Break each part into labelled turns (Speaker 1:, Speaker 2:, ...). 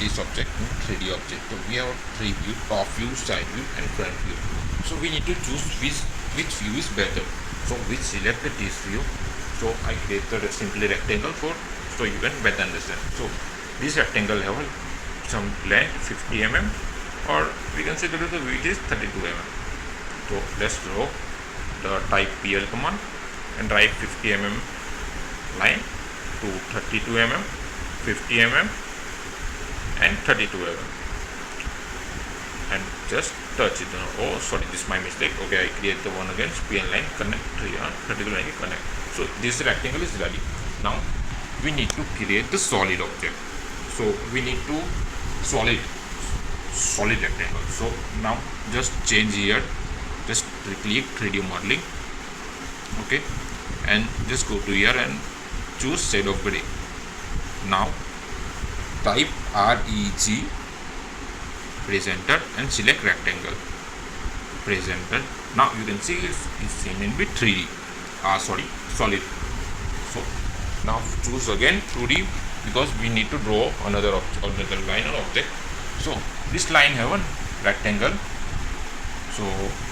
Speaker 1: this object in 3D object. So we have 3 view: top view, side view and front view. So we need to choose which view is better. So we select this view. So I created a simply rectangle so you can better understand. So this rectangle have some length 50 mm, or we can say that the width is 32 mm. So let's draw the type PL command and write 50 mm line to 32 mm, 50 mm and 32 mm, and just touch it. Oh sorry, this is my mistake. Okay, I create the one again, PL line connect 32 line connect. So this rectangle is ready. Now we need to create the solid object. So we need to solid rectangle. So now just change here, just click 3D modeling, okay, and just go to here and choose shade of gray. Now type REG, press enter and select rectangle, press enter. Now you can see it's seen in with 3D, solid. So now choose again 2D, because we need to draw another line or object. So this line have a rectangle. So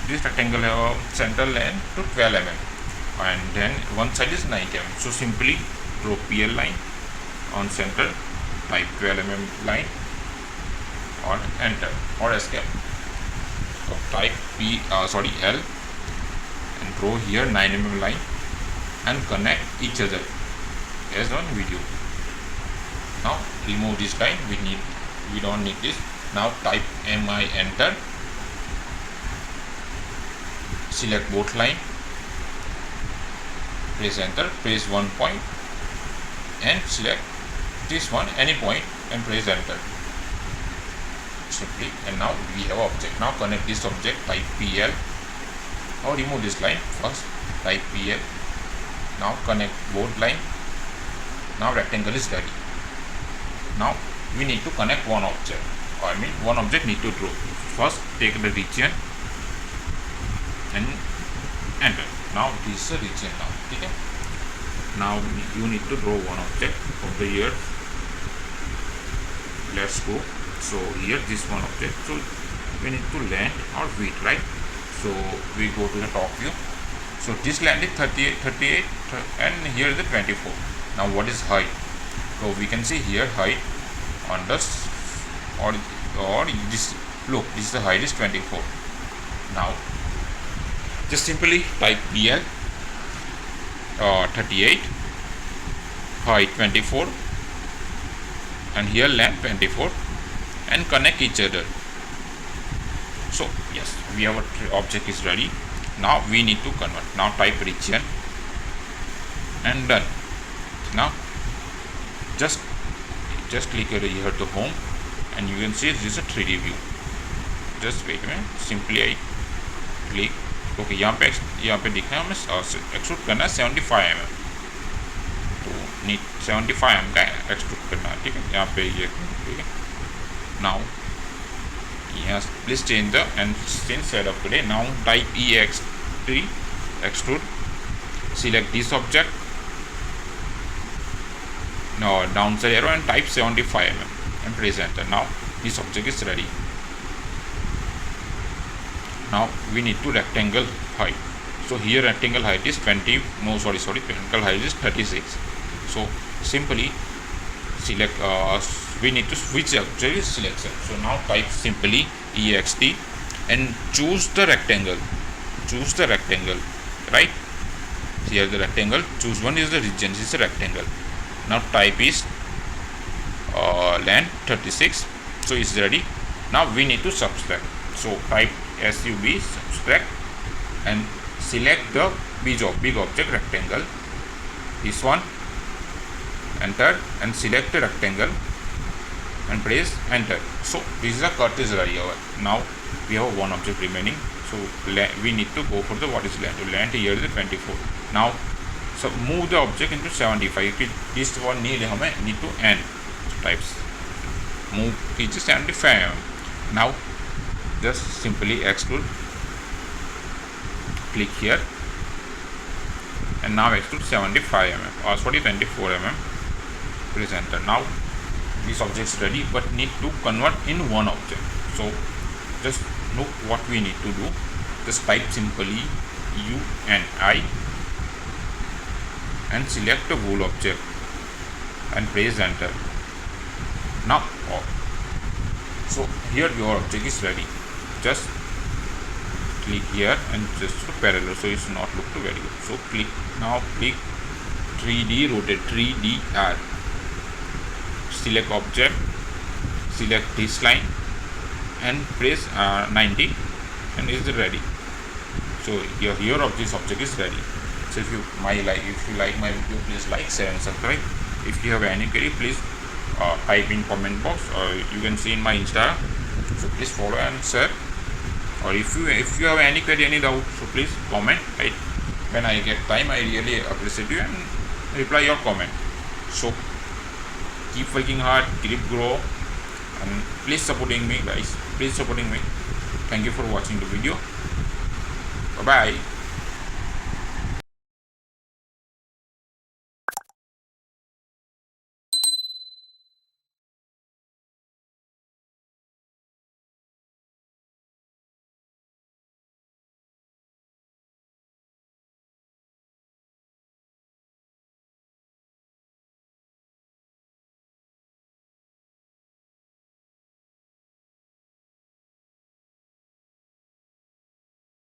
Speaker 1: this rectangle have a center length to 12 mm and then one side is 9 mm. So simply draw PL line on center, type 12 mm line or enter or escape. So type L and draw here 9 mm line and connect each other as on video. Now remove this line, we don't need this. Now type MI, enter, select both line, press enter, press one point and select this one any point and press enter simply. And now we have object. Now connect this object, type PL. Now remove this line first, type PL. Now connect both line. Now rectangle is ready. Now we need to connect one object, one object need to draw. First take the region and enter. Now this is the region now. Okay? Now you need to draw one object of the year. Let's go. So here this one object. So we need to length or width, right? So we go to the top view. So this length is 38 and here is the 24. Now what is height? So we can see here height on this or this. Look, this is the height is 24. Now just simply type PL 38, height 24 and here length 24 and connect each other. So yes, we have a object is ready. Now we need to convert. Now type region and done. Now just click here to home and you can see this is a 3D view. Just wait a minute, simply I click. Okay यहाँ पे दिखना है हमें extrude करना है 75 mm, तो NEET 75 mm का extrude करना है, ठीक है। यहाँ पे ये ठीक है। नाउ यहाँ please change the end change side of grey. Now type EX3 extrude, select this object, now downside arrow and type 75 mm and press enter. Now this object is ready. Now we need to rectangle height. So here rectangle height is rectangle height is 36. So simply select, we need to switch actually selection. So now type simply EXT and choose the rectangle. Right? Here the rectangle. Choose one is the region. This is a rectangle. Now type is length 36. So it's ready. Now we need to subtract. So type SUB, subtract and select the big object rectangle, this one, enter and select the rectangle and press enter. So this is a cut is ready. Now we have one object remaining, so we need to go for the what is length. So length here is 24. Now so move the object into 75. This one need to end. So types move is 75. Now just simply extrude, click here and now extrude 75 mm or 24 mm, press enter. Now this object is ready, but need to convert in one object. So just look what we need to do. Just type simply U and I and select the whole object and press enter. Now so here your object is ready. Just click here and just parallel, so it's not look very good. So click 3D rotate, 3DR, select object, select this line and press 90 and is ready. So your object is ready. So if you like my video, please like, share and subscribe. If you have any query, please type in comment box, or you can see in my Instagram. So please follow and share. Or if you have any query, any doubt, so please comment. When I get time, I really appreciate you and reply your comment. So keep working hard, keep grow, and please supporting me, guys. Please supporting me. Thank you for watching the video. Bye bye.